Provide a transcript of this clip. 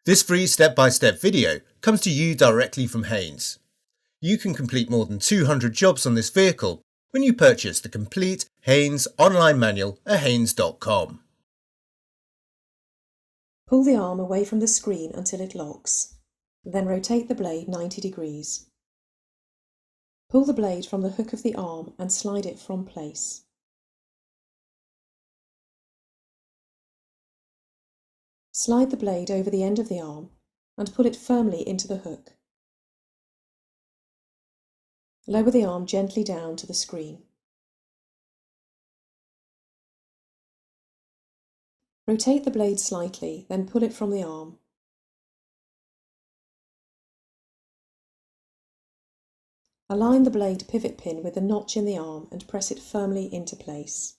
This free step-by-step video comes to you directly from Haynes. You can complete more than 200 jobs on this vehicle when you purchase the complete Haynes online manual at haynes.com. Pull the arm away from the screen until it locks. Then rotate the blade 90 degrees. Pull the blade from the hook of the arm and slide it from place. Slide the blade over the end of the arm and pull it firmly into the hook. Lower the arm gently down to the screen. Rotate the blade slightly, then pull it from the arm. Align the blade pivot pin with the notch in the arm and press it firmly into place.